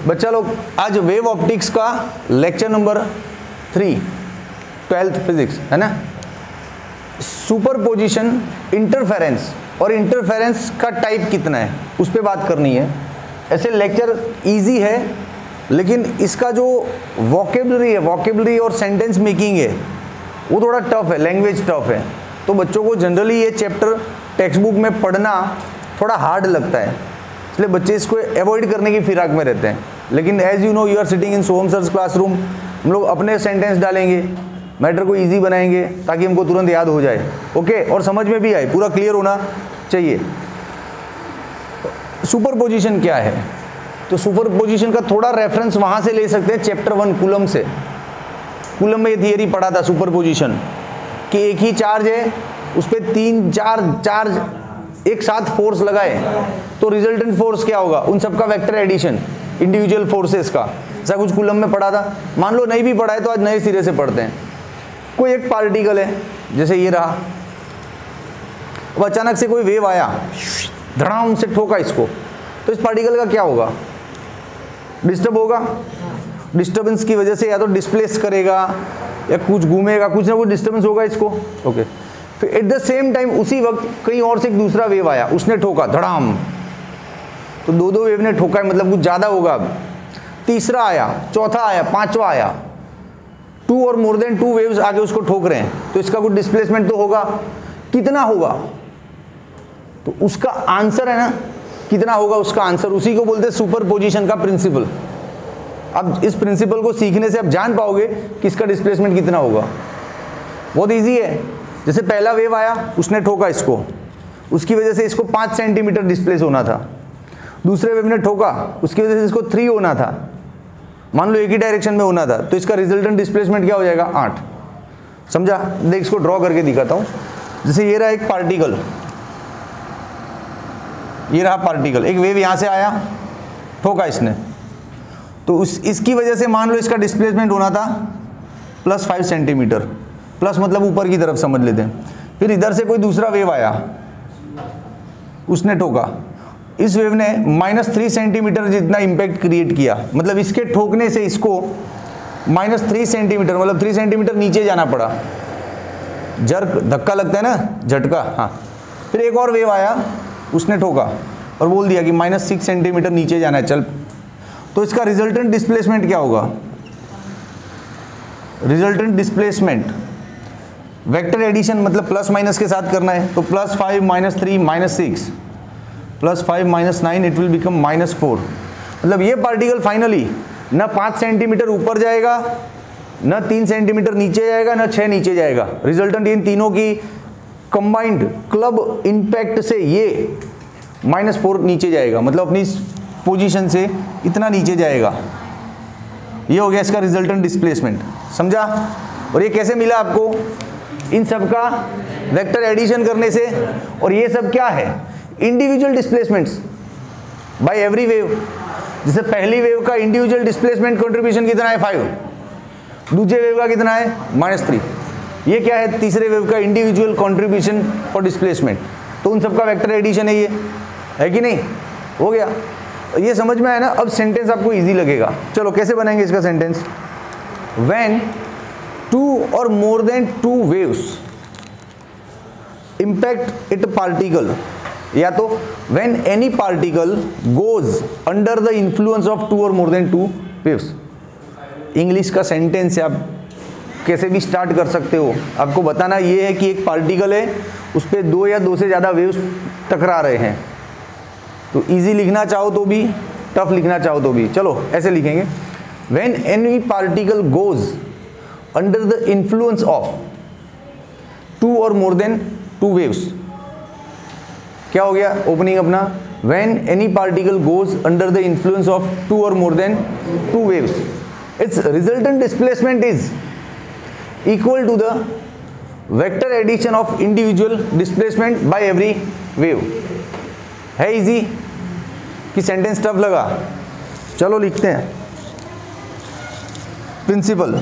बच्चा लोग आज वेव ऑप्टिक्स का लेक्चर नंबर 3 12th फिजिक्स है ना। सुपरपोजिशन, इंटरफेरेंस और इंटरफेरेंस का टाइप कितना है उस पर बात करनी है। ऐसे लेक्चर इजी है लेकिन इसका जो वोकेबलरी है, वोकेबलरी और सेंटेंस मेकिंग है वो थोड़ा टफ है, लैंग्वेज टफ है। तो बच्चों को जनरली ये चैप्टर टेक्स्ट बुक में पढ़ना थोड़ा हार्ड लगता है, इसलिए बच्चे इसको अवॉइड करने की फिराक में रहते हैं। लेकिन as you know you are sitting in Soham sir's classroom, हम लोग अपने सेंटेंस डालेंगे, मैटर को इजी बनाएंगे ताकि हमको तुरंत याद हो जाए, ओके, और समझ में भी आए, पूरा क्लियर होना चाहिए। सुपरपोजिशन क्या है? तो सुपरपोजिशन का थोड़ा रेफरेंस वहाँ से ले सकते हैं चैप्टर 1 कूलम से। कूलम में ये थियरी पढ़ा था सुपरपोजिशन कि एक ही चार्ज है उस पर 3-4 चार्ज एक साथ फोर्स लगाए तो रिजल्टेंट फोर्स क्या होगा, उन सबका वेक्टर एडिशन इंडिविजुअल फोर्सेस का। ऐसा कुछ कूलम में पढ़ा था। मान लो नहीं भी पढ़ा है तो आज नए सिरे से पढ़ते हैं। कोई एक पार्टिकल है, जैसे ये रहा, अब अचानक से कोई वेव आया, धड़ाम से ठोका इसको, तो इस पार्टिकल का क्या होगा? डिस्टर्ब होगा। डिस्टर्बेंस की वजह से या तो डिस्प्लेस करेगा या कुछ घूमेगा, कुछ ना कुछ डिस्टर्बेंस होगा इसको, ओके। फिर एट द सेम टाइम उसी वक्त कहीं और से एक दूसरा वेव आया, उसने ठोका धड़ाम, तो दो वेव ने ठोका है, मतलब कुछ ज़्यादा होगा। अब तीसरा आया, चौथा आया, पांचवा आया, 2 और मोर देन 2 वेव्स आके उसको ठोक रहे हैं, तो इसका कुछ डिस्प्लेसमेंट तो होगा। कितना होगा? तो उसका आंसर है ना, कितना होगा उसका आंसर, उसी को बोलते हैं सुपरपोजिशन का प्रिंसिपल। अब इस प्रिंसिपल को सीखने से आप जान पाओगे कि इसका डिस्प्लेसमेंट कितना होगा। बहुत इजी है। जैसे पहला वेव आया, उसने ठोका इसको, उसकी वजह से इसको 5 सेंटीमीटर डिस्प्लेस होना था। दूसरे वेव ने ठोका, उसकी वजह से इसको 3 होना था, मान लो एक ही डायरेक्शन में होना था, तो इसका रिजल्टेंट डिस्प्लेसमेंट क्या हो जाएगा? 8। समझा? देख इसको ड्रॉ करके दिखाता हूँ। जैसे ये रहा एक पार्टिकल, ये रहा पार्टिकल, एक वेव यहाँ से आया, ठोका इसने, तो इसकी वजह से मान लो इसका डिस्प्लेसमेंट होना था +5 सेंटीमीटर, प्लस मतलब ऊपर की तरफ समझ लेते हैं। फिर इधर से कोई दूसरा वेव आया, उसने ठोका, इस वेव ने -3 सेंटीमीटर जितना इम्पैक्ट क्रिएट किया, मतलब इसके ठोकने से इसको -3 सेंटीमीटर, मतलब 3 सेंटीमीटर नीचे जाना पड़ा। जर्क, धक्का लगता है ना, झटका, हाँ। फिर एक और वेव आया, उसने ठोका और बोल दिया कि -6 सेंटीमीटर नीचे जाना है, चल। तो इसका रिजल्टेंट डिस्प्लेसमेंट क्या होगा? रिजल्टेंट डिस्प्लेसमेंट वेक्टर एडिशन, मतलब प्लस माइनस के साथ करना है, तो +5 -3 -6 +5 -9 इट विल बिकम -4। मतलब ये पार्टिकल फाइनली न 5 सेंटीमीटर ऊपर जाएगा, न 3 सेंटीमीटर नीचे जाएगा, न 6 नीचे जाएगा। रिजल्टेंट इन तीनों की कंबाइंड क्लब इंपैक्ट से ये -4 नीचे जाएगा, मतलब अपनी पोजीशन से इतना नीचे जाएगा। ये हो गया इसका रिजल्टेंट डिस्प्लेसमेंट, समझा? और ये कैसे मिला आपको? इन सब का वेक्टर एडिशन करने से। और ये सब क्या है? Individual displacements by every wave. जैसे पहली वेव का इंडिविजुअल डिस्प्लेसमेंट कंट्रीब्यूशन कितना है? 5। दूसरे वेव का कितना है? -3। ये क्या है? तीसरे वेव का इंडिविजुअल कंट्रीब्यूशन फॉर डिस्प्लेसमेंट। तो उन सबका वेक्टर एडिशन है, ये है कि नहीं? हो गया। ये समझ में आया ना? अब सेंटेंस आपको इजी लगेगा। चलो कैसे बनाएंगे इसका sentence? When 2 or more than 2 waves impact at a particle, या तो when any particle goes under the influence of 2 or more than 2 waves। English का सेंटेंस है, आप कैसे भी स्टार्ट कर सकते हो। आपको बताना ये है कि एक पार्टिकल है, उस पर 2 या 2 से ज़्यादा वेव्स टकरा रहे हैं। तो इजी लिखना चाहो तो भी, टफ लिखना चाहो तो भी। चलो ऐसे लिखेंगे, when any particle goes under the influence of 2 or more than 2 waves। क्या हो गया ओपनिंग अपना? when any particle goes under the influence of 2 or more than 2 waves, its resultant displacement is equal to the vector addition of individual displacement by every wave। है easy कि sentence tough लगा? चलो लिखते हैं principal.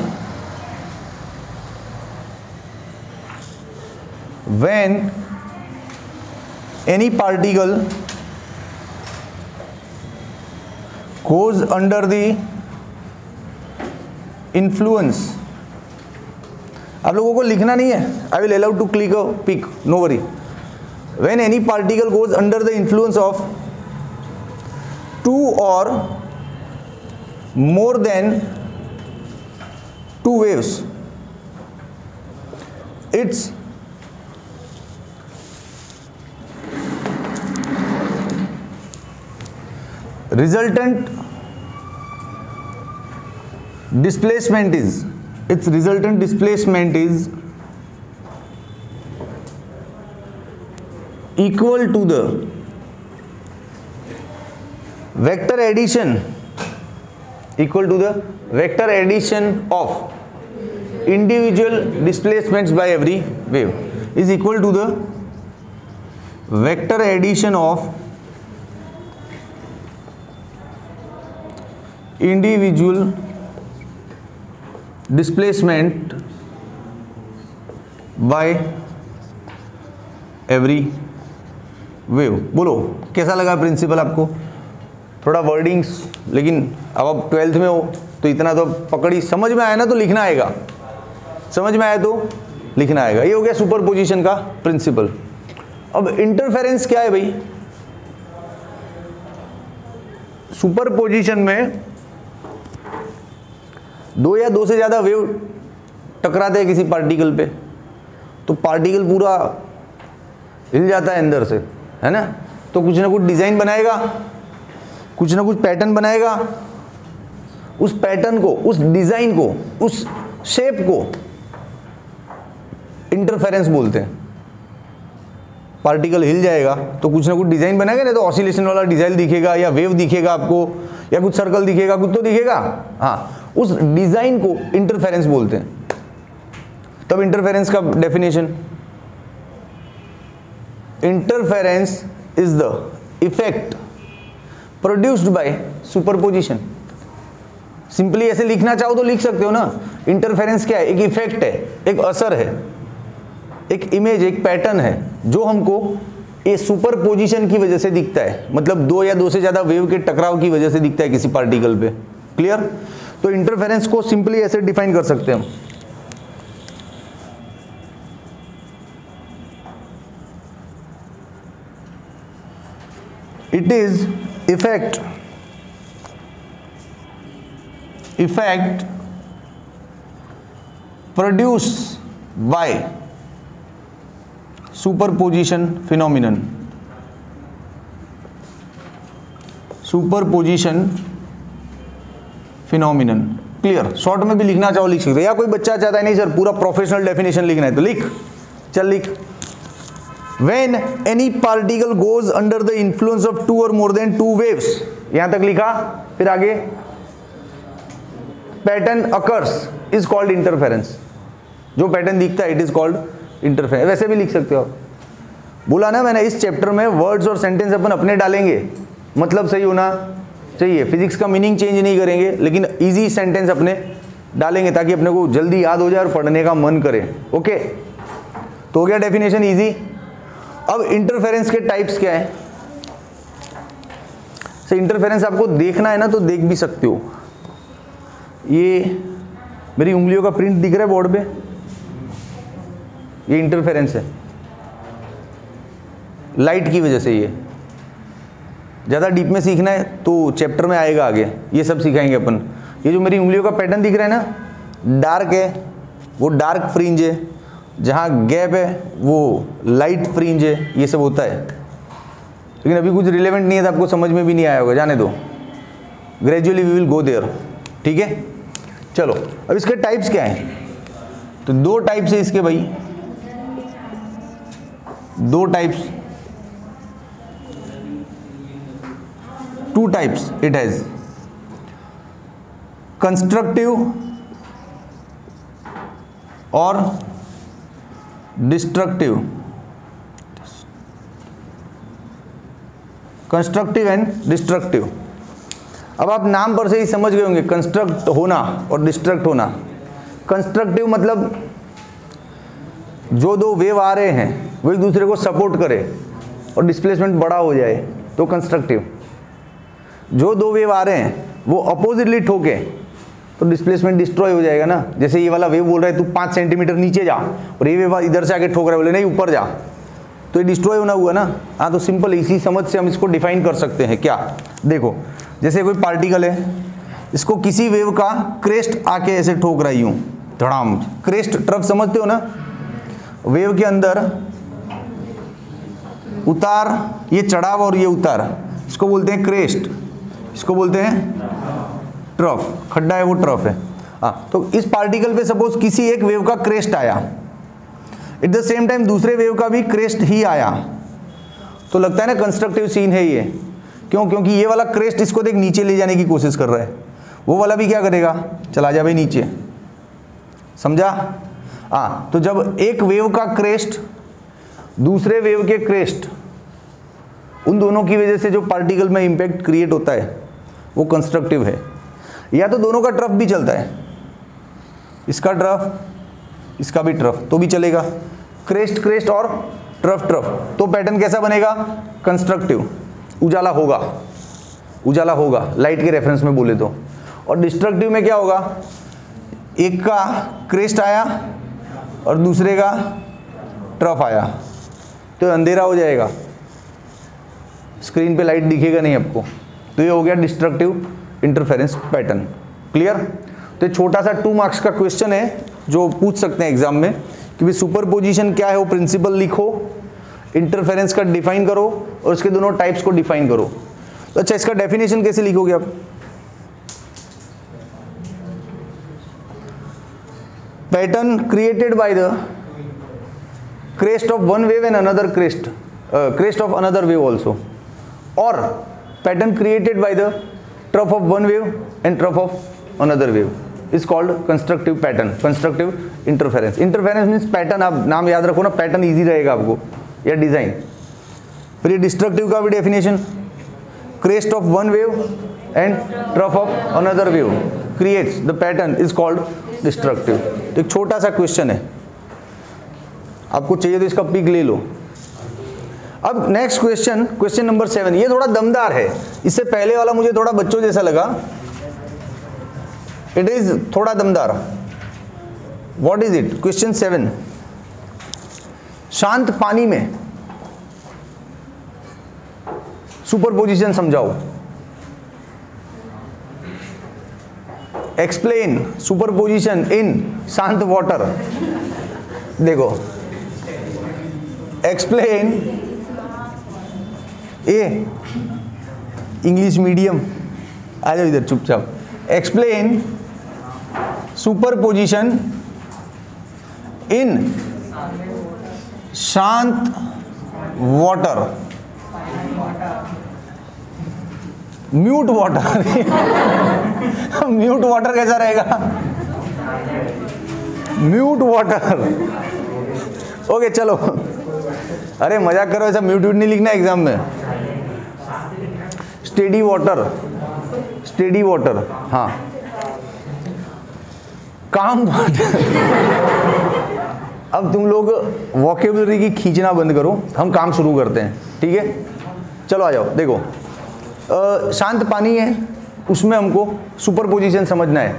when any particle goes under the influence, आप लोगों को लिखना नहीं है, I will allow to click a pick, no worry. When any particle goes under the influence of two or more than two waves, its resultant displacement is equal to the vector addition of individual displacements by every wave, is equal to the vector addition of individual displacement by every wave. बोलो कैसा लगा principal आपको? थोड़ा wordings, लेकिन अब आप 12th में हो तो इतना तो पकड़ी, समझ में आया ना तो लिखना आएगा, समझ में आया तो लिखना आएगा। ये हो गया सुपरपोजिशन का प्रिंसिपल। अब इंटरफेरेंस क्या है भाई? सुपरपोजिशन में दो या दो से ज्यादा वेव टकराते हैं किसी पार्टिकल पे, तो पार्टिकल पूरा हिल जाता है अंदर से, है ना? तो कुछ ना कुछ डिजाइन बनाएगा, कुछ ना कुछ पैटर्न बनाएगा, उस पैटर्न को, उस डिजाइन को, उस शेप को इंटरफेरेंस बोलते हैं। पार्टिकल हिल जाएगा तो कुछ ना कुछ डिजाइन बनाएगा, नहीं तो ऑसिलेशन वाला डिजाइन दिखेगा या वेव दिखेगा आपको, या कुछ सर्कल दिखेगा, कुछ तो दिखेगा। हाँ, उस डिजाइन को इंटरफेरेंस बोलते हैं। तब इंटरफेरेंस का definition, interference is the effect produced by superposition. Simply ऐसे लिखना चाहो तो लिख सकते हो ना। इंटरफेरेंस क्या है? एक इफेक्ट है, एक असर है, एक इमेज, एक पैटर्न है जो हमको ये सुपरपोजिशन की वजह से दिखता है, मतलब दो या दो से ज्यादा वेव के टकराव की वजह से दिखता है किसी पार्टिकल पे। क्लियर? तो इंटरफेरेंस को सिंपली ऐसे डिफाइन कर सकते हैं हम। It is effect produce by superposition phenomenon. Superposition phenomenon. Clear? Short में भी लिखना चाहो लिख सकते हो, या कोई बच्चा चाहता है नहीं सर पूरा प्रोफेशनल डेफिनेशन लिखना है तो लिख, चल लिख। When any particle goes under the influence of two or more than two waves, यहां तक लिखा, फिर आगे pattern occurs is called interference। जो पैटर्न दिखता है इट इज कॉल्ड इंटरफेरेंस। वैसे भी लिख सकते हो। बोला ना मैंने, इस चैप्टर में वर्ड्स और सेंटेंस अपन अपने डालेंगे, मतलब सही होना चाहिए। फिजिक्स का मीनिंग चेंज नहीं करेंगे, लेकिन इजी सेंटेंस अपने डालेंगे ताकि अपने को जल्दी याद हो जाए और पढ़ने का मन करे। ओके, तो हो गया डेफिनेशन इजी। अब इंटरफेरेंस के टाइप्स क्या है? इंटरफेरेंस आपको देखना है ना तो देख भी सकते हो। ये मेरी उंगलियों का प्रिंट दिख रहा है बोर्ड पे, ये इंटरफेरेंस है लाइट की वजह से। ये ज़्यादा डीप में सीखना है तो चैप्टर में आएगा आगे, ये सब सिखाएंगे अपन। ये जो मेरी उंगलियों का पैटर्न दिख रहा है ना, डार्क है वो डार्क फ्रिंज है, जहाँ गैप है वो लाइट फ्रिंज है, ये सब होता है। लेकिन अभी कुछ रिलेवेंट नहीं है तो आपको समझ में भी नहीं आया होगा, जाने दो, gradually we will go there. ठीक है, चलो अब इसके टाइप्स क्या हैं? तो दो टाइप्स है इसके भाई, दो types, two types it has, constructive और डिस्ट्रक्टिव। Constructive and destructive. अब आप नाम पर से ही समझ गए होंगे कंस्ट्रक्ट होना और डिस्ट्रक्ट होना। कंस्ट्रक्टिव मतलब जो दो वेव आ रहे हैं वो एक दूसरे को सपोर्ट करे और डिस्प्लेसमेंट बड़ा हो जाए तो कंस्ट्रक्टिव। जो दो वेव आ रहे हैं वो अपोजिटली ठोके तो डिस्प्लेसमेंट डिस्ट्रॉय हो जाएगा ना। जैसे ये वाला वेव बोल रहा है तू 5 सेंटीमीटर नीचे जा, और ये वेव इधर से आके ठोक रहा है, बोले नहीं ऊपर जा, तो ये डिस्ट्रॉय होना हुआ ना। हाँ, तो सिंपल इसी समझ से हम इसको डिफाइन कर सकते हैं। क्या, देखो जैसे कोई पार्टिकल है, इसको किसी वेव का क्रेस्ट आके ऐसे ठोक रहा है यूं धड़ाम। क्रेस्ट ट्रफ समझते हो ना, वेव के अंदर उतार, ये चढ़ाव और ये उतार, इसको बोलते हैं क्रेस्ट, इसको बोलते हैं ट्रफ। खड्डा है वो ट्रफ है। हाँ, तो इस पार्टिकल पे सपोज किसी एक वेव का क्रेस्ट आया, एट द सेम टाइम दूसरे वेव का भी क्रेस्ट ही आया, तो लगता है ना कंस्ट्रक्टिव सीन है ये। क्यों? क्योंकि ये वाला क्रेस्ट इसको देख नीचे ले जाने की कोशिश कर रहा है, वो वाला भी क्या करेगा, चला जा भाई नीचे। समझा? हाँ, तो जब एक वेव का क्रेस्ट दूसरे वेव के क्रेस्ट, उन दोनों की वजह से जो पार्टिकल में इंपैक्ट क्रिएट होता है वो कंस्ट्रक्टिव है। या तो दोनों का ट्रफ भी चलता है, इसका ट्रफ इसका भी ट्रफ, तो भी चलेगा। क्रेस्ट क्रेस्ट और ट्रफ ट्रफ, तो पैटर्न कैसा बनेगा, कंस्ट्रक्टिव। उजाला होगा, उजाला होगा लाइट के रेफरेंस में बोले तो। और डिस्ट्रक्टिव में क्या होगा, एक का क्रेस्ट आया और दूसरे का ट्रफ आया, तो अंधेरा हो जाएगा, स्क्रीन पे लाइट दिखेगा नहीं आपको। तो ये हो गया डिस्ट्रक्टिव इंटरफेरेंस पैटर्न। क्लियर? तो छोटा सा 2 मार्क्स का क्वेश्चन है जो पूछ सकते हैं एग्जाम में कि भाई सुपरपोजिशन क्या है, वो प्रिंसिपल लिखो, इंटरफेरेंस का डिफाइन करो और उसके दोनों टाइप्स को डिफाइन करो। तो अच्छा, इसका डेफिनेशन कैसे लिखोगे आप? Pattern created by the crest of one wave and another crest of another wave also, or pattern created by the trough of one wave and trough of another wave is called constructive pattern, constructive interference. Interference means pattern, आप नाम याद रखो ना, pattern easy रहेगा आपको, या design. फिर ये डिस्ट्रक्टिव का भी definition, crest of one wave and trough of another wave creates the pattern is called destructive। तो एक छोटा सा क्वेश्चन है, आपको चाहिए तो इसका पिक ले लो। अब नेक्स्ट क्वेश्चन, क्वेश्चन नंबर 7, ये थोड़ा दमदार है, इससे पहले वाला मुझे थोड़ा बच्चों जैसा लगा, इट इज थोड़ा दमदार। What is it? क्वेश्चन 7, शांत पानी में सुपरपोजिशन समझाओ। एक्सप्लेन सुपरपोजिशन इन शांत वाटर। देखो, एक्सप्लेन, ए इंग्लिश मीडियम, आ जाओ इधर चुपचाप। एक्सप्लेन सुपरपोजिशन इन शांत water, mute water. Mute water कैसा रहेगा? Mute water. ओके चलो, अरे मजाक करो, ऐसा म्यूट नहीं लिखना एग्जाम में। स्टेडी वाटर, स्टेडी वाटर, हाँ। काम वाटर। अब तुम लोग वोकेबलरी की खींचना बंद करो, हम काम शुरू करते हैं, ठीक है? चलो आ जाओ। देखो, शांत पानी है, उसमें हमको सुपरपोजिशन समझना है,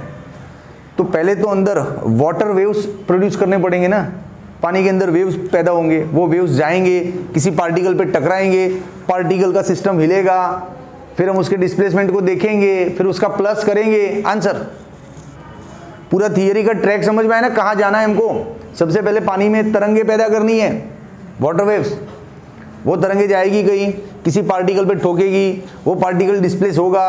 तो पहले तो अंदर वाटर वेव्स प्रोड्यूस करने पड़ेंगे ना। पानी के अंदर वेव्स पैदा होंगे, वो वेव्स जाएंगे, किसी पार्टिकल पे टकराएंगे, पार्टिकल का सिस्टम हिलेगा, फिर हम उसके डिस्प्लेसमेंट को देखेंगे, फिर उसका प्लस करेंगे। आंसर, पूरा थियरी का ट्रैक समझ में आया ना, कहाँ जाना है हमको। सबसे पहले पानी में तरंगे पैदा करनी है, वाटर वेव्स। वो तरंगे जाएगी कहीं, किसी पार्टिकल पे ठोकेगी, वो पार्टिकल डिस्प्लेस होगा,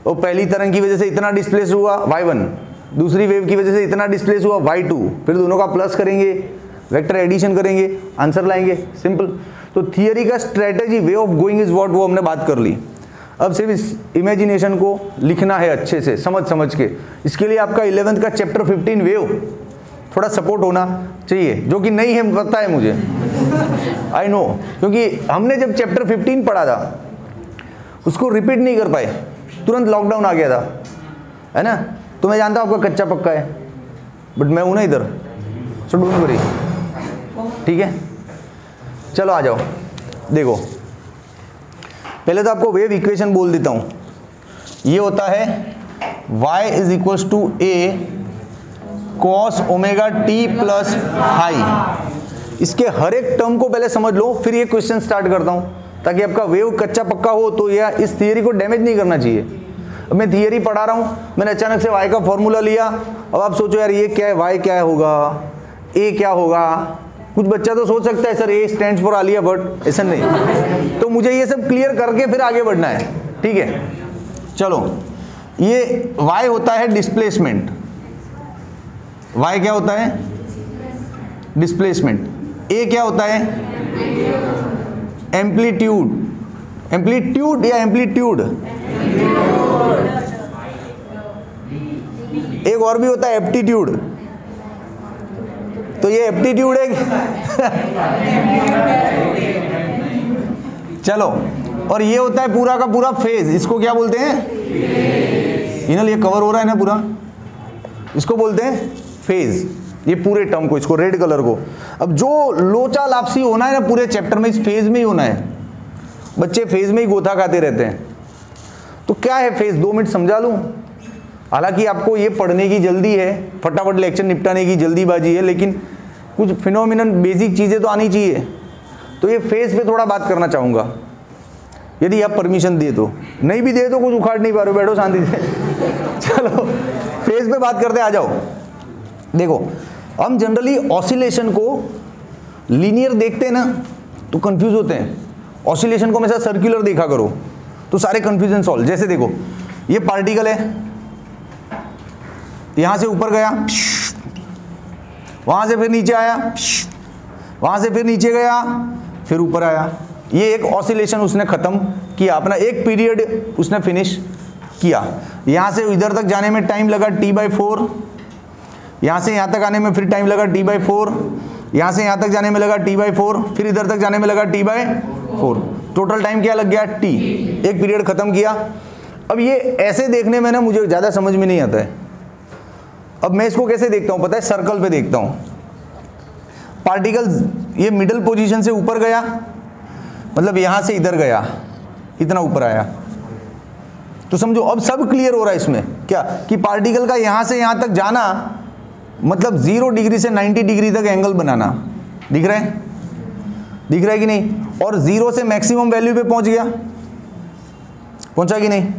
और पहली तरंग की वजह से इतना डिस्प्लेस हुआ y1, दूसरी वेव की वजह से इतना डिस्प्लेस हुआ y2, फिर दोनों का प्लस करेंगे, वेक्टर एडिशन करेंगे, आंसर लाएंगे। सिंपल। तो थियरी का strategy, way of going is what, वो हमने बात कर ली। अब सिर्फ इस इमेजिनेशन को लिखना है अच्छे से, समझ के। इसके लिए आपका 11th का चैप्टर 15 वेव थोड़ा सपोर्ट होना चाहिए, जो कि नहीं है, पता है मुझे, आई नो, क्योंकि हमने जब चैप्टर 15 पढ़ा था उसको रिपीट नहीं कर पाए, तुरंत लॉकडाउन आ गया था, है ना। तो मैं जानता हूँ आपका कच्चा पक्का है, बट मैं हूँ ना इधर, सो डोंट वरी, ठीक है। चलो आ जाओ। देखो, पहले तो आपको वेव इक्वेशन बोल देता हूँ, ये होता है y is equals to a cos omega t plus phi. इसके हर एक टर्म को पहले समझ लो, फिर ये क्वेश्चन स्टार्ट करता हूं, ताकि आपका वेव कच्चा पक्का हो तो यह इस थियरी को डैमेज नहीं करना चाहिए। अब मैं थियरी पढ़ा रहा हूं, मैंने अचानक से y का फॉर्मूला लिया, अब आप सोचो यार ये क्या है, y क्या होगा, a क्या होगा। कुछ बच्चा तो सोच सकता है sir a stands for Alia Bhatt, ऐसा नहीं। तो मुझे ये सब क्लियर करके फिर आगे बढ़ना है, ठीक है। चलो, ये y होता है डिस्प्लेसमेंट, y क्या होता है डिस्प्लेसमेंट, a क्या होता है एम्पलीट्यूड, एम्पलीट्यूड या एम्पलीट्यूड, एक और भी होता है एप्टीट्यूड, तो ये एप्टीट्यूड है चलो, और ये होता है पूरा का पूरा फेज, इसको क्या बोलते हैं, इनल ये कवर हो रहा है ना पूरा, इसको बोलते हैं फेज, ये पूरे टर्म को, इसको रेड कलर को। अब जो लोचा लापसी होना है ना पूरे चैप्टर में, इस फेज में ही होना है। बच्चे फेज में ही गोथा खाते रहते हैं। तो क्या है फेज, 2 मिनट समझा लूं। हालांकि आपको ये पढ़ने की जल्दी है, फटाफट लेक्चर निपटाने की जल्दीबाजी है, लेकिन कुछ फिनोमिनन बेसिक चीजें तो आनी चाहिए। तो ये फेज पे थोड़ा बात करना चाहूंगा, यदि आप परमिशन दे तो, नहीं भी दे तो कुछ उखाड़ नहीं पा रहे हो, बैठो शांति से चलो फेज पे बात करते, आ जाओ। देखो, हम जनरली ऑसिलेशन को लीनियर देखते हैं ना तो कंफ्यूज होते हैं। ऑसिलेशन को हमेशा सर्कुलर देखा करो तो सारे कंफ्यूजन सॉल्व। जैसे देखो, ये पार्टिकल है, यहां से ऊपर गया, वहां से फिर नीचे आया, वहां से फिर नीचे गया, फिर ऊपर आया। ये एक ऑसिलेशन उसने खत्म किया, अपना एक पीरियड उसने फिनिश किया। यहां से इधर तक जाने में टाइम लगा t/4, यहां से यहां तक आने में फिर टाइम लगा t/4, यहां से यहां तक जाने में लगा t/4, फिर इधर तक जाने में लगा t/4। टोटल टाइम क्या लग गया, t। एक पीरियड खत्म किया। अब ये ऐसे देखने में ना मुझे ज्यादा समझ में नहीं आता है। अब मैं इसको कैसे देखता हूं पता है, सर्कल पे देखता हूं। पार्टिकल ये मिडिल पोजीशन से ऊपर गया, मतलब यहां से इधर गया, इतना ऊपर आया। तो समझो अब सब क्लियर हो रहा है इसमें क्या, कि पार्टिकल का यहां से यहां तक जाना मतलब 0 डिग्री से 90 डिग्री तक एंगल बनाना। दिख रहा है, दिख रहा है कि नहीं। और 0 से मैक्सिमम वैल्यू पे पहुंच गया, पहुंचा कि नहीं।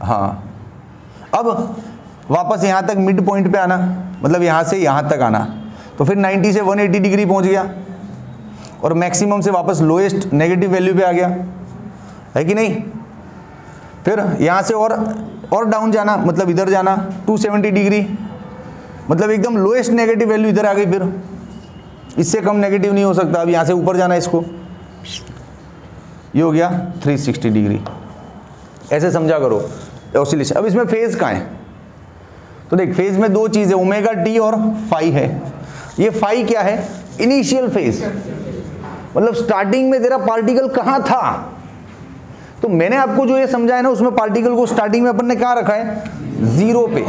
हाँ, अब वापस यहां तक मिड पॉइंट पे आना, मतलब यहां से यहां तक आना, तो फिर 90 से 180 डिग्री पहुंच गया, और मैक्सिमम से वापस लोएस्ट नेगेटिव वैल्यू पे आ गया, है कि नहीं। फिर यहां से और डाउन जाना, मतलब इधर जाना 270 डिग्री, मतलब एकदम लोएस्ट नेगेटिव वैल्यू इधर आ गई, फिर इससे कम नेगेटिव नहीं हो सकता। अब यहां से ऊपर जाना, इसको ये हो गया 360 डिग्री। ऐसे समझा करो ऑसिलेशन। अब इसमें फेज कहाँ है, तो देख फेज में 2 चीजें ओमेगा टी और फाई है। ये फाई क्या है, इनिशियल फेज, मतलब स्टार्टिंग में तेरा पार्टिकल कहाँ था। तो मैंने आपको जो ये समझाया ना, उसमें पार्टिकल को स्टार्टिंग में अपन ने कहाँ रखा है, 0 पे,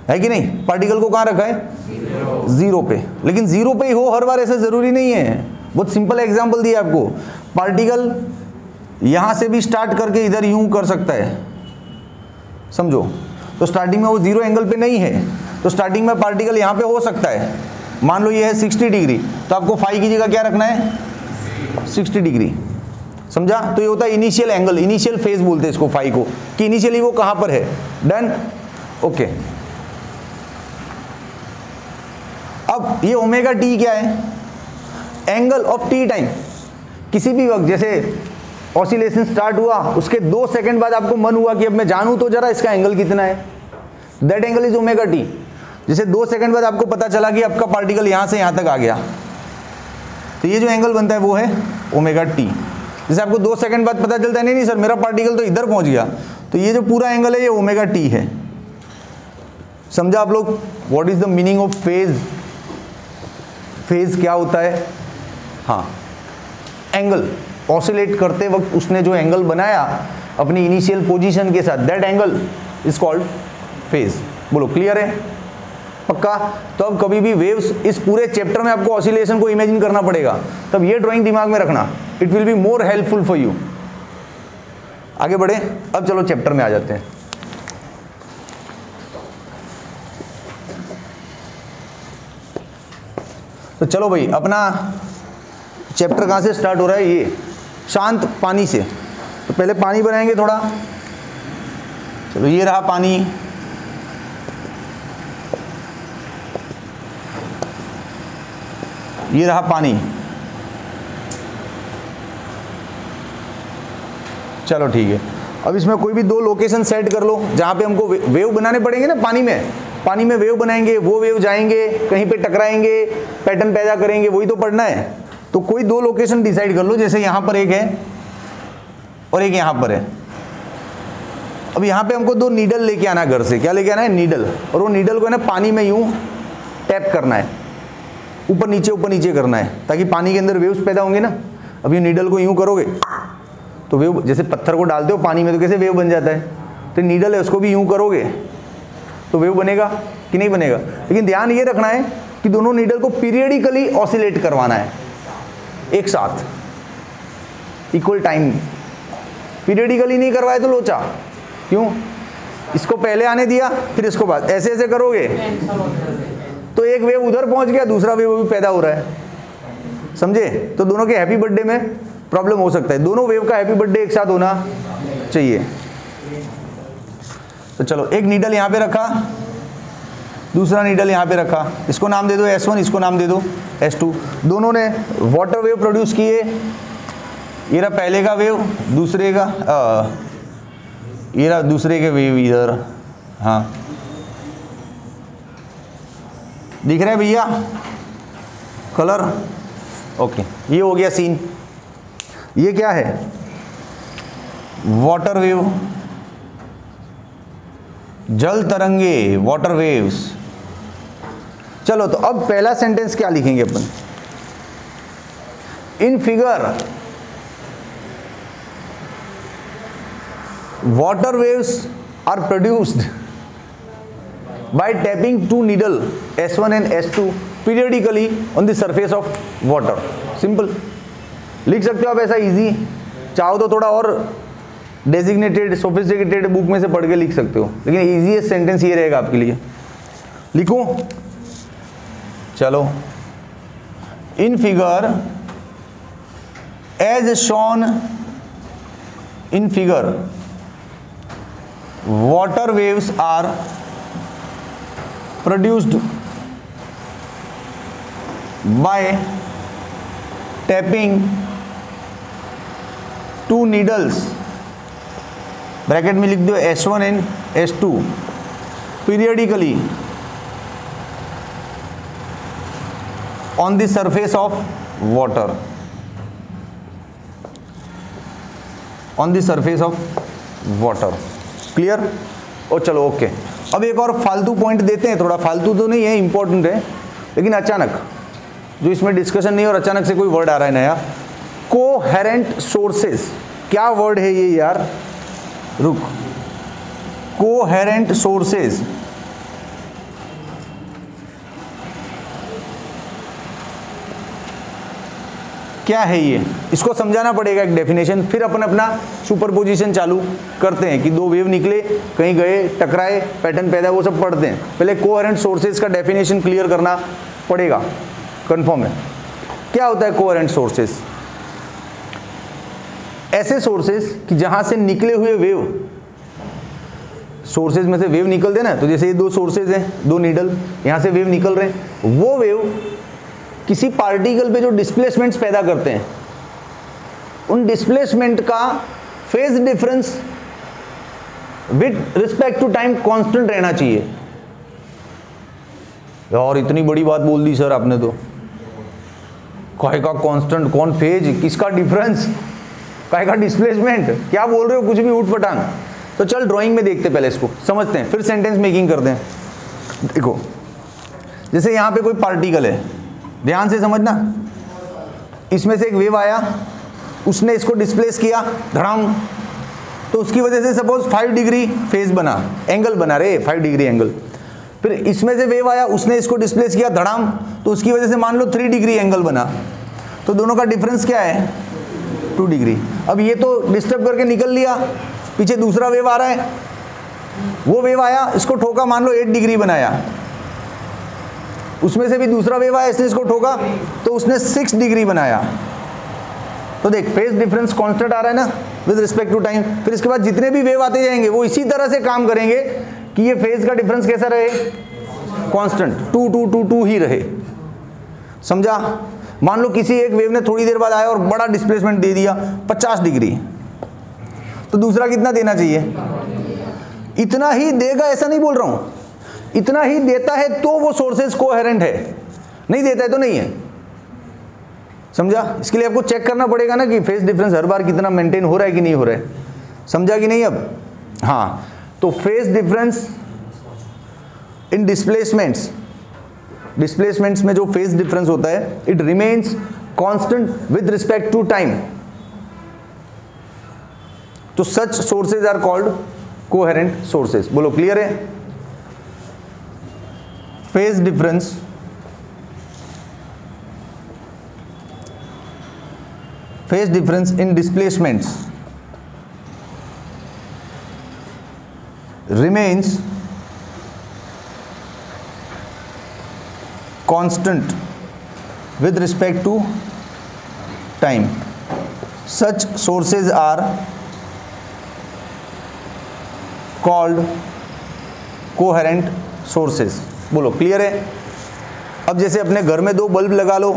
है कि नहीं। पार्टिकल को कहाँ रखा है, 0 पे। लेकिन 0 पे ही हो हर बार, ऐसा जरूरी नहीं है। बहुत सिंपल एग्जांपल दिया आपको। पार्टिकल यहां से भी स्टार्ट करके इधर यूं कर सकता है, समझो। तो स्टार्टिंग में वो 0 एंगल पे नहीं है, तो स्टार्टिंग में पार्टिकल यहां पे हो सकता है। मान लो ये है 60 डिग्री, तो आपको फाई की जगह क्या रखना है, 60 डिग्री, समझा। तो ये होता है इनिशियल एंगल, इनिशियल फेज बोलते हैं इसको, फाई को, कि इनिशियली वो कहां पर है। Done, okay. अब ये ओमेगा टी क्या है, एंगल ऑफ टी टाइम। किसी भी वक्त जैसे ऑसिलेशन स्टार्ट हुआ, उसके 2 सेकंड बाद आपको मन हुआ कि अब मैं जानूं तो जरा इसका एंगल कितना है, that angle is omega T. जैसे 2 सेकंड बाद आपको पता चला कि आपका पार्टिकल यहां से यहां तक आ गया, तो ये जो एंगल बनता है वो है ओमेगा टी। जैसे आपको 2 सेकंड बाद पता चलता है नहीं सर मेरा पार्टिकल तो इधर पहुंच गया, तो ये जो पूरा एंगल है ये ओमेगा टी है। समझा आप लोग, what is the meaning of phase. Phase क्या होता है, हाँ, एंगल ऑसिलेट करते वक्त उसने जो एंगल बनाया अपनी इनिशियल पोजीशन के साथ, that angle is called phase. बोलो क्लियर है, पक्का। तो अब कभी भी वेव्स, इस पूरे चैप्टर में आपको ऑसिलेशन को इमेजिन करना पड़ेगा, तब ये ड्राइंग दिमाग में रखना, it will be more helpful for you. आगे बढ़े, अब चलो चैप्टर में आ जाते हैं। तो चलो भाई, अपना चैप्टर कहाँ से स्टार्ट हो रहा है, ये शांत पानी से। तो पहले पानी बनाएंगे थोड़ा। चलो ये रहा पानी, ये रहा पानी। चलो ठीक है, अब इसमें कोई भी दो लोकेशन सेट कर लो जहाँ पे हमको वेव बनाने पड़ेंगे ना पानी में वेव बनाएंगे, वो वेव जाएंगे कहीं पे टकराएंगे, पैटर्न पैदा करेंगे, वही तो पढ़ना है। तो कोई दो लोकेशन डिसाइड कर लो, जैसे यहाँ पर एक है और एक यहाँ पर है। अब यहाँ पे हमको दो नीडल लेके आना है घर से। क्या लेके आना है? नीडल। और वो नीडल को ना पानी में यूं टैप करना है, ऊपर नीचे करना है, ताकि पानी के अंदर वेव्स पैदा होंगे ना। अब ये नीडल को यूं करोगे तो वेव, जैसे पत्थर को डालते हो पानी में तो कैसे वेव बन जाता है, तो नीडल है उसको भी यूं करोगे तो वेव बनेगा कि नहीं बनेगा। लेकिन ध्यान ये रखना है कि दोनों नीडल को पीरियडिकली ऑसिलेट करवाना है, एक साथ, इक्वल टाइम। पीरियडिकली नहीं करवाए तो लोचा। क्यों? इसको पहले आने दिया फिर इसको बाद, ऐसे ऐसे करोगे तो एक वेव उधर पहुंच गया, दूसरा वेव भी पैदा हो रहा है, समझे। तो दोनों के हैप्पी बर्थडे में प्रॉब्लम हो सकता है, दोनों वेव का हैप्पी बर्थडे एक साथ होना चाहिए। तो चलो, एक नीडल यहाँ पे रखा, दूसरा नीडल यहाँ पे रखा, इसको नाम दे दो S1, इसको नाम दे दो S2। दोनों ने वाटर वेव प्रोड्यूस किए। ये रहा पहले का वेव, दूसरे का ये रहा दूसरे के वेव इधर। हाँ दिख रहा है भैया कलर? ओके, ये हो गया सीन। ये क्या है? वाटर वेव, जल तरंगे, वाटर वेव्स। चलो, तो अब पहला सेंटेंस क्या लिखेंगे अपन? In figure water waves are produced by tapping two needle S1 and S2 periodically on the surface of water. Simple. लिख सकते हो आप ऐसा इजी, चाहो तो थोड़ा और डेजिग्नेटेड सोफिस्टिकेटेड बुक में से पढ़ के लिख सकते हो, लेकिन इजीएस्ट सेंटेंस ये रहेगा आपके लिए। लिखूं? चलो, in figure as shown in figure water waves are produced by tapping two needles, bracket में लिख दो S1 and S2, periodically on the surface of water, on the surface of water। Clear? और चलो ओके। अब एक और फालतू point देते हैं, थोड़ा फालतू तो नहीं है, इंपॉर्टेंट है, लेकिन अचानक जो इसमें डिस्कशन नहीं और अचानक से कोई वर्ड आ रहा है नया, कोहेरेंट सोर्सेस। क्या वर्ड है ये यार? रुक, कोहेरेंट सोर्सेस। क्या है ये? इसको समझाना पड़ेगा एक डेफिनेशन, फिर अपन अपना सुपरपोजिशन चालू करते हैं कि दो वेव निकले, कहीं गए, टकराए, पैटर्न पैदा, वो सब पढ़ते हैं। पहले कोहेरेंट सोर्सेज का डेफिनेशन क्लियर करना पड़ेगा, कंफर्म है। क्या होता है कोहेरेंट सोर्सेज? ऐसे सोर्सेज कि जहां से निकले हुए वेव, सोर्सेज में से वेव निकलते ना, तो जैसे ये दो सोर्सेज हैं, दो नीडल, यहां से वेव निकल रहे हैं, वो वेव किसी पार्टिकल पे जो डिस्प्लेसमेंट्स पैदा करते हैं, उन डिस्प्लेसमेंट का phase difference with respect to time constant रहना चाहिए। यार इतनी बड़ी बात बोल दी सर आपने तो। काहे का कांस्टेंट? कौन फेज? किसका डिफरेंस? काहे का डिस्प्लेसमेंट? क्या बोल रहे हो? कुछ भी उठ पटांग। तो चल ड्राइंग में देखते, पहले इसको समझते हैं, फिर सेंटेंस मेकिंग करते हैं। देखो, जैसे यहां पे कोई पार्टिकल है, ध्यान से समझना, इसमें से एक वेव आया, उसने इसको डिस्प्लेस किया, धड़ाम, तो उसकी वजह से सपोज 5 डिग्री फेज बना, एंगल बना रे 5 डिग्री एंगल। फिर इसमें से वेव आया, उसने इसको डिस्प्लेस किया, धड़ाम, तो उसकी वजह से मान लो 3 डिग्री एंगल बना। तो दोनों का डिफरेंस क्या है? 2 डिग्री। अब ये तो डिस्टर्ब करके निकल लिया, पीछे दूसरा वेव आ रहा है, वो वेव आया, इसको ठोका, मान लो 8 डिग्री बनाया, उसमें से भी दूसरा वेव आया, इसने इसको ठोका तो उसने 6 डिग्री बनाया। तो देख फेज डिफरेंस कांस्टेंट आ रहा है ना विद रिस्पेक्ट टू टाइम। फिर इसके बाद जितने भी वेव आते जाएंगे वो इसी तरह से काम करेंगे कि ये फेज का डिफरेंस कैसा रहे, कांस्टेंट 2 2 2 2 ही रहे। समझा? मान लो किसी एक वेव ने थोड़ी देर बाद आया और बड़ा डिस्प्लेसमेंट दे दिया 50 डिग्री, तो दूसरा कितना देना चाहिए? इतना ही देगा, ऐसा नहीं बोल रहा हूं, इतना ही देता है तो वो सोर्सेज कोहेरेंट है, नहीं देता है तो नहीं है। समझा? इसके लिए आपको चेक करना पड़ेगा ना कि फेज डिफरेंस हर बार कितना मेंटेन हो रहा है कि नहीं हो रहा है। समझा कि नहीं? अब हाँ, तो फेज डिफरेंस इन डिस्प्लेसमेंट्स में जो फेज डिफरेंस होता है it remains constant with respect to time. तो such sources are called coherent sources. बोलो क्लियर है? Phase difference in displacements remains constant with respect to time. Such sources are called coherent sources. बोलो clear है? अब जैसे अपने घर में 2 बल्ब लगा लो,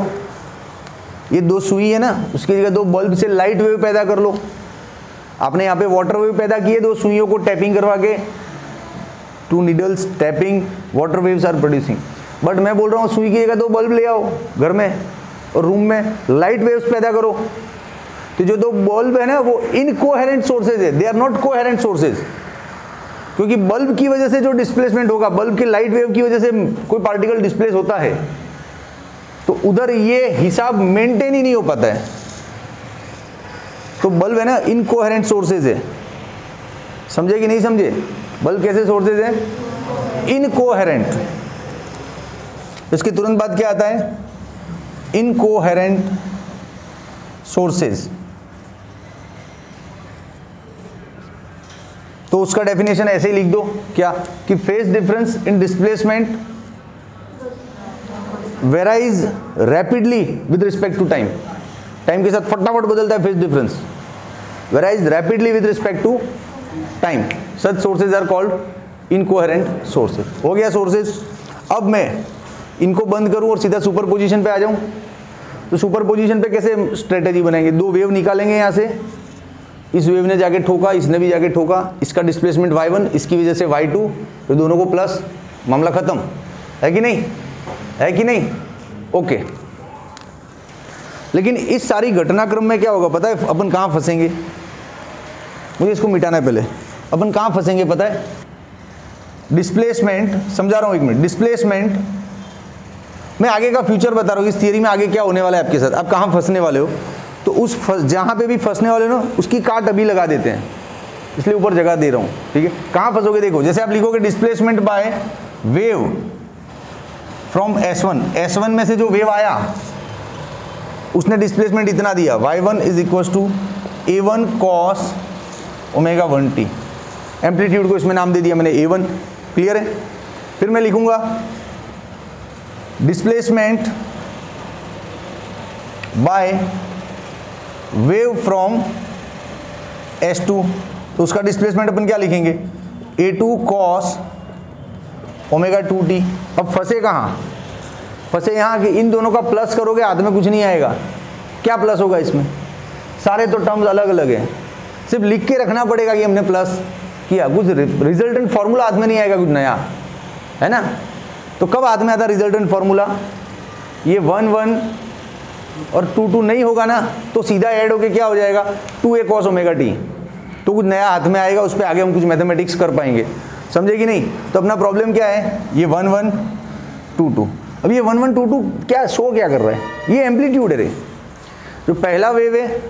ये 2 सुई है ना, उसकी जगह 2 बल्ब से लाइट वेव पैदा कर लो। आपने यहाँ पे वाटर वेव पैदा किए 2 सुइयों को टैपिंग करवा के, 2 needles tapping, water waves are producing. But मैं बोल रहा हूँ सुई की जगह 2 बल्ब ले आओ घर में और रूम में लाइट वेव्स पैदा करो। तो जो 2 बल्ब है ना वो इनकोहेरेंट सोर्सेज है, they are not coherent sources. क्योंकि बल्ब की वजह से जो डिस्प्लेसमेंट होगा, बल्ब की लाइट वेव की वजह से कोई पार्टिकल डिस्प्लेस होता है, तो उधर ये हिसाब मेंटेन ही नहीं हो पाता है। तो बल्ब है ना इनकोहेरेंट सोर्सेज है। समझे कि नहीं समझे? बल्ब कैसे सोर्सेज है? इनकोहेरेंट। इसके तुरंत बाद क्या आता है? Incoherent sources. तो उसका डेफिनेशन ऐसे ही लिख दो, क्या कि phase difference in displacement varies rapidly with respect to time. Time के साथ फटाफट बदलता है phase difference. Varies rapidly with respect to time. Such sources are called incoherent sources. हो गया सोर्सेज। अब मैं इनको बंद करूं और सीधा सुपरपोजिशन पे आ जाऊं, तो सुपरपोजिशन पे कैसे स्ट्रेटेजी बनाएंगे? 2 वेव निकालेंगे यहाँ से, इस वेव ने जाके ठोका, इसने भी जाके ठोका, इसका डिस्प्लेसमेंट y1, इसकी वजह से y2, तो दोनों को प्लस, मामला खत्म। है कि नहीं? है कि नहीं? ओके। लेकिन इस सारी घटनाक्रम में क्या होगा पता है? अपन कहाँ फंसेंगे? मुझे इसको मिटाना है पहले। अपन कहाँ फंसेंगे पता है? डिस्प्लेसमेंट, समझा रहा हूँ 1 मिनट। डिस्प्लेसमेंट, मैं आगे का फ्यूचर बता रहा हूँ, इस थियरी में आगे क्या होने वाला है आपके साथ, आप कहाँ फंसने वाले हो। तो उस जहाँ पे भी फंसने वाले हो ना, उसकी काट अभी लगा देते हैं, इसलिए ऊपर जगह दे रहा हूँ। ठीक है? कहाँ फंसोगे देखो, जैसे आप लिखोगे displacement by wave from S1, S1 में से जो वेव आया उसने डिस्प्लेसमेंट इतना दिया, y1 is equal to a1 cos omega 1t। Amplitude को इसमें नाम दे दिया मैंने a1। क्लियर है? फिर मैं लिखूंगा displacement by wave from S2, तो उसका डिस्प्लेसमेंट अपन क्या लिखेंगे? a2 cos omega 2t। अब फंसे कहाँ? फंसे यहाँ कि इन दोनों का प्लस करोगे हाथ में कुछ नहीं आएगा। क्या प्लस होगा इसमें? सारे तो टर्म्स अलग अलग हैं, सिर्फ लिख के रखना पड़ेगा कि हमने प्लस किया, कुछ रिजल्टेंट फॉर्मूला हाथ में नहीं आएगा कुछ नया, है ना? तो कब हाथ में आता रिजल्टेंट फॉर्मूला? ये 1 1 और 2 2 नहीं होगा ना, तो सीधा ऐड होके क्या हो जाएगा? 2a cos omega t। तो कुछ नया हाथ में आएगा, उस पर आगे हम कुछ मैथमेटिक्स कर पाएंगे। समझे कि नहीं? तो अपना प्रॉब्लम क्या है? ये 1 1 2 2। अब ये 1 1 2 2 क्या शो क्या कर रहा है? ये एम्पलीट्यूड है रे। जो पहला वेव है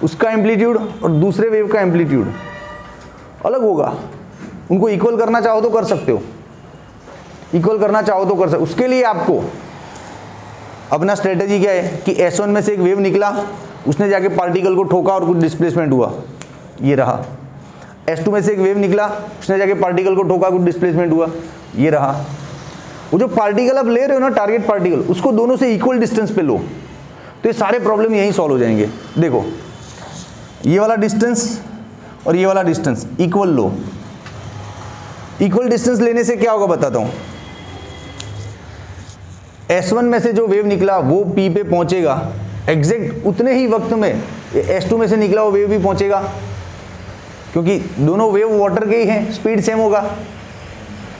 उसका एम्पलीट्यूड और दूसरे वेव का एम्पलीट्यूड अलग होगा। उनको इक्वल करना चाहो तो कर सकते हो, इक्वल करना चाहो तो कर सकते। उसके लिए आपको अपना स्ट्रेटेजी क्या है कि S1 में से एक वेव निकला, उसने जाके पार्टिकल को ठोका और कुछ डिस्प्लेसमेंट हुआ, ये रहा। S2 में से एक वेव निकला, उसने जाके पार्टिकल को ठोका, कुछ डिस्प्लेसमेंट हुआ, ये रहा। वो जो पार्टिकल आप ले रहे हो ना, टारगेट पार्टिकल, उसको दोनों से इक्वल डिस्टेंस पे लो, तो ये सारे प्रॉब्लम यहीं सॉल्व हो जाएंगे। देखो ये वाला डिस्टेंस और ये वाला डिस्टेंस इक्वल लो। इक्वल डिस्टेंस लेने से क्या होगा बताता हूं। S1 में से जो वेव निकला वो P पे पहुंचेगा, एग्जैक्ट उतने ही वक्त में S2 में से निकला वो वेव भी पहुंचेगा, क्योंकि दोनों वेव वाटर के ही हैं, स्पीड सेम होगा।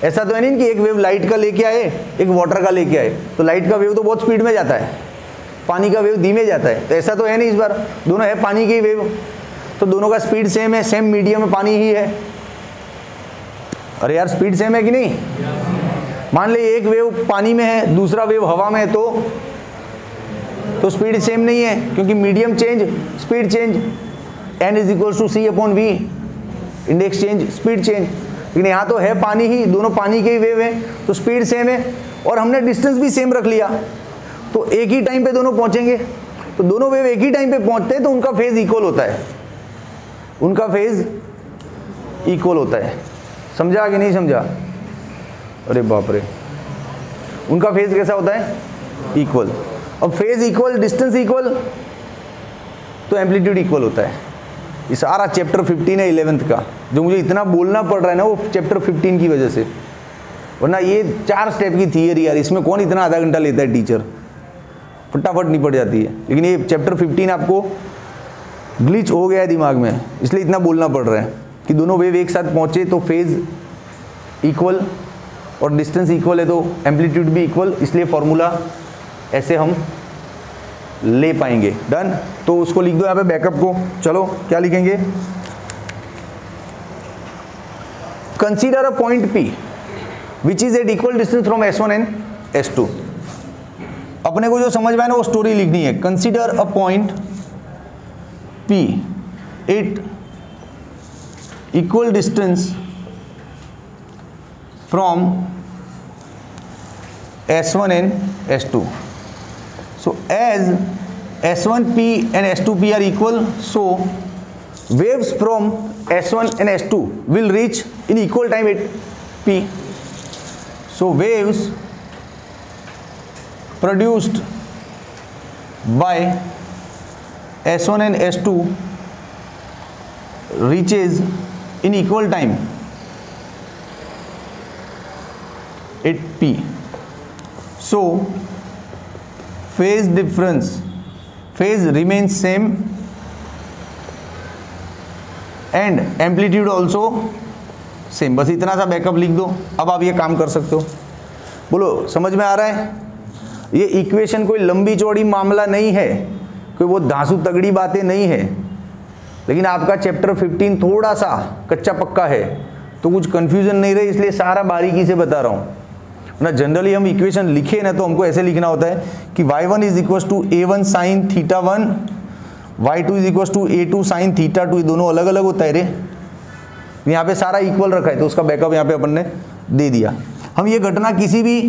ऐसा तो है नहीं कि एक वेव लाइट का लेके आए, एक वाटर का लेके आए, तो लाइट का वेव तो बहुत स्पीड में जाता है, पानी का वेव धीमे जाता है। तो ऐसा तो है नहीं, इस बार दोनों है पानी की वेव, तो दोनों का स्पीड सेम है, सेम मीडियम में पानी ही है। अरे यार स्पीड सेम है कि नहीं? मान ले एक वेव पानी में है, दूसरा वेव हवा में है, तो स्पीड सेम नहीं है, क्योंकि medium change, speed change, n is equal to c/v, index change, speed change. लेकिन यहाँ तो है पानी ही, दोनों पानी के ही वेव है, तो स्पीड सेम है, और हमने डिस्टेंस भी सेम रख लिया, तो एक ही टाइम पे दोनों पहुंचेंगे। तो दोनों वेव एक ही टाइम पे पहुंचते हैं तो उनका फेज इक्वल होता है, उनका फेज इक्वल होता है। समझा कि नहीं समझा? अरे बाप रे, उनका फेज कैसा होता है? इक्वल। अब फेज इक्वल, डिस्टेंस इक्वल, तो एम्पलीट्यूड इक्वल होता है। ये सारा चैप्टर 15 है 11th का, जो मुझे इतना बोलना पड़ रहा है ना, वो चैप्टर 15 की वजह से, वरना ये 4 स्टेप की थियरी यार, इसमें कौन इतना आधा घंटा लेता है टीचर, फटाफट निपट जाती है। लेकिन ये चैप्टर 15 आपको ग्लिच हो गया है दिमाग में, इसलिए इतना बोलना पड़ रहा है कि दोनों वेव एक साथ पहुंचे तो फेज इक्वल, और डिस्टेंस इक्वल है तो एम्पलीट्यूड भी इक्वल, इसलिए फॉर्मूला ऐसे हम ले पाएंगे। डन। तो उसको लिख दो यहाँ पे बैकअप को। चलो क्या लिखेंगे? Consider a point P which is at equal distance from S1 and S2। अपने को जो समझ में आए ना वो स्टोरी लिखनी है। Consider a point P at equal distance from S1 and S2. So as S1P and S2P are equal, so waves from S1 and S2 will reach in equal time at P. So waves produced by S1 and S2 reaches in equal time at P. So phase difference, phase remains same and amplitude also same। बस इतना सा backup लिख दो। अब आप ये काम कर सकते हो। बोलो समझ में आ रहा है? ये इक्वेशन कोई लंबी चौड़ी मामला नहीं है, कोई वो धांसू तगड़ी बातें नहीं है, लेकिन आपका चैप्टर 15 थोड़ा सा कच्चा पक्का है, तो कुछ कंफ्यूजन नहीं रहे, इसलिए सारा बारीकी से बता रहा हूँ ना। जनरली हम इक्वेशन लिखे ना तो हमको ऐसे लिखना होता है कि y1 is equal to a1 sine theta 1, y2 is equal to a2 sine theta 2। ये दोनों अलग अलग होता है रे, यहाँ पे सारा इक्वल रखा है, तो उसका बैकअप यहाँ पे अपन ने दे दिया। हम ये घटना किसी भी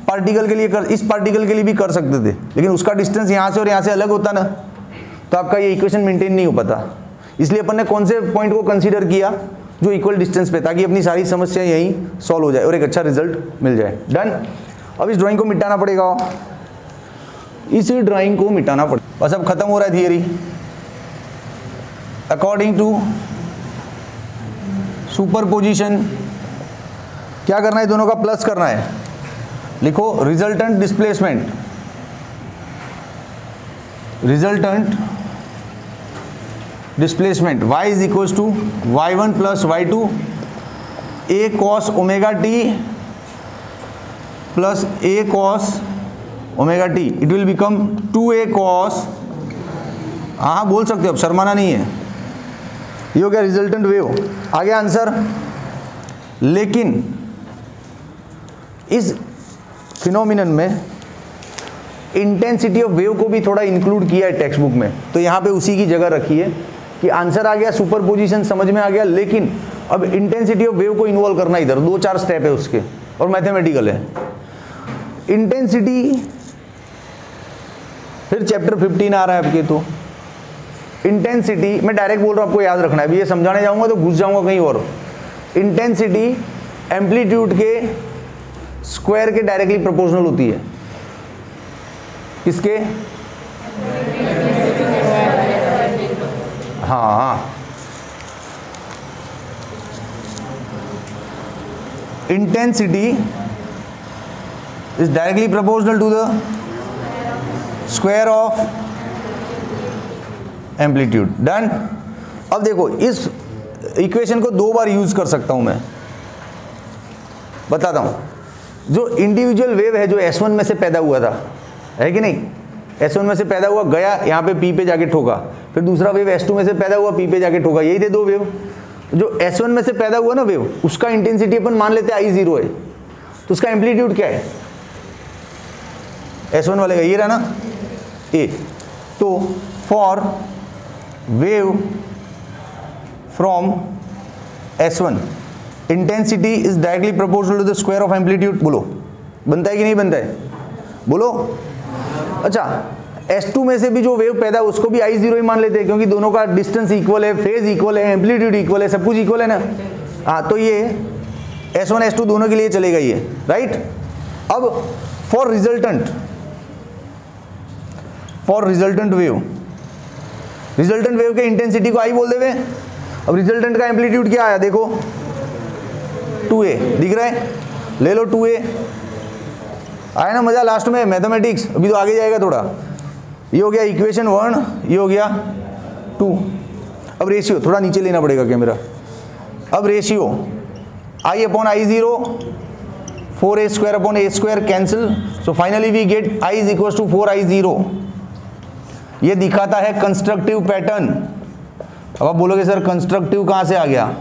पार्टिकल के लिए इस पार्टिकल के लिए भी कर सकते थे, लेकिन उसका डिस्टेंस यहाँ से और यहाँ से अलग होता ना, तो आपका ये इक्वेशन मेंटेन नहीं हो पाता। इसलिए अपन ने कौन से पॉइंट को कंसीडर किया? जो इक्वल डिस्टेंस पे, ताकि अपनी सारी समस्या यहीं सॉल्व हो जाए और एक अच्छा रिजल्ट मिल जाए। डन। अब इस ड्राइंग को मिटाना पड़ेगा, इसी ड्राइंग को मिटाना पड़ेगा। बस अब खत्म हो रहा है थियरी। अकॉर्डिंग टू सुपरपोजिशन क्या करना है? दोनों का प्लस करना है। लिखो resultant displacement, resultant displacement y is equal to y1 plus y2 a cos omega t plus a cos omega t, it will become 2a cos। हाँ बोल सकते हो, अब शर्माना नहीं है। ये हो गया रिजल्टेंट वेव। आ गया आंसर। लेकिन इस फिनोमिनन में इंटेंसिटी ऑफ वेव को भी थोड़ा इंक्लूड किया है टेक्स्ट बुक में, तो यहाँ पे उसी की जगह रखी है कि आंसर आ गया, सुपरपोजिशन समझ में आ गया, लेकिन अब इंटेंसिटी ऑफ वेव को इन्वॉल्व करना इधर 2-4 स्टेप है उसके, और मैथमेटिकल है। इंटेंसिटी फिर चैप्टर 15 आ रहा है आपके, तो इंटेंसिटी, मैं डायरेक्ट बोल रहा हूँ, आपको याद रखना है, अभी ये समझाने जाऊंगा तो घुस जाऊंगा कहीं और। इंटेंसिटी एम्पलीट्यूड के स्क्वायर के डायरेक्टली प्रोपोर्शनल होती है। किसके? हाँ, intensity is directly proportional to the square of amplitude. Done. अब देखो इस इक्वेशन को दो बार यूज कर सकता हूं मैं, बताता हूं। जो इंडिविजुअल वेव है जो S1 में से पैदा हुआ था, है कि नहीं, S1 में से पैदा हुआ, गया यहाँ पे P पे जाके ठोका, फिर दूसरा वेव S2 में से पैदा हुआ, P पे जाके ठोका, यही थे दो वेव। जो S1 में से पैदा हुआ ना वेव, उसका इंटेंसिटी अपन मान लेते हैं I0 है, तो उसका एम्पलीट्यूड क्या है S1 वाले का, ये रहा ना A। तो for wave from S1 intensity is directly proportional to the square of amplitude. बोलो बनता है कि नहीं बनता है, बोलो। अच्छा, S2 में से भी जो वेव पैदा है उसको भी I0 ही मान लेते हैं, क्योंकि दोनों का डिस्टेंस इक्वल है, फेज इक्वल है, एम्पलीट्यूड इक्वल है, सब कुछ इक्वल है ना। हाँ, तो ये S1 S2 दोनों के लिए चलेगा ये, राइट। अब फॉर रिजल्टेंट वेव के इंटेंसिटी को I बोल देवे। अब रिजल्टेंट का एम्पलीट्यूड क्या आया देखो, 2a, दिख रहा है, ले लो 2a, आया ना मजा लास्ट में, मैथमेटिक्स। अभी तो आगे जाएगा थोड़ा। ये हो गया इक्वेशन 1, ये हो गया 2। अब रेशियो थोड़ा नीचे लेना पड़ेगा कैमरा। अब ratio I upon I0, 4a square upon a square cancel, so finally we get I is equal to 4I0। ये दिखाता है कंस्ट्रक्टिव पैटर्न। अब आप बोलोगे सर कंस्ट्रक्टिव कहाँ से आ गया,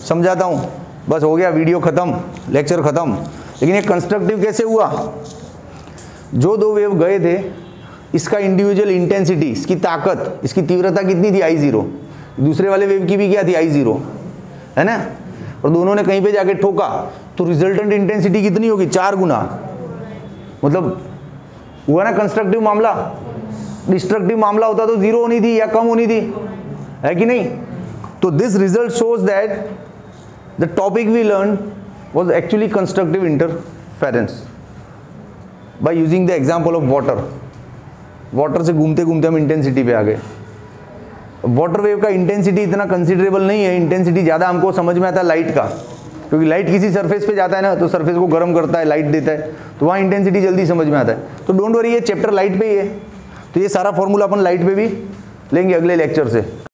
समझाता हूँ, बस हो गया, वीडियो खत्म, लेक्चर खत्म। लेकिन ये कंस्ट्रक्टिव कैसे हुआ, जो दो वेव गए थे, इसका इंडिविजुअल इंटेंसिटी, इसकी ताकत, इसकी तीव्रता कितनी थी I0, दूसरे वाले वेव की भी क्या थी I0, है ना, और दोनों ने कहीं पे जाके ठोका, तो रिजल्टेंट इंटेंसिटी कितनी होगी, 4 गुना। मतलब हुआ ना कंस्ट्रक्टिव मामला। डिस्ट्रक्टिव मामला होता तो 0 होनी थी या कम होनी थी, है कि नहीं। तो this result shows that the topic we learn was actually constructive interference by using the example of water। Water से घूमते घूमते हम इंटेंसिटी पे आ गए। वाटर वेव का इंटेंसिटी इतना कंसिडरेबल नहीं है, इंटेंसिटी ज़्यादा हमको समझ में आता है लाइट का, क्योंकि लाइट किसी सरफेस पे जाता है ना, तो सरफेस को गर्म करता है, लाइट देता है, तो वहाँ इंटेंसिटी जल्दी समझ में आता है। तो डोंट वरी, ये चैप्टर लाइट पे ही है, तो ये सारा फॉर्मूला अपन लाइट पे भी लेंगे अगले लेक्चर से।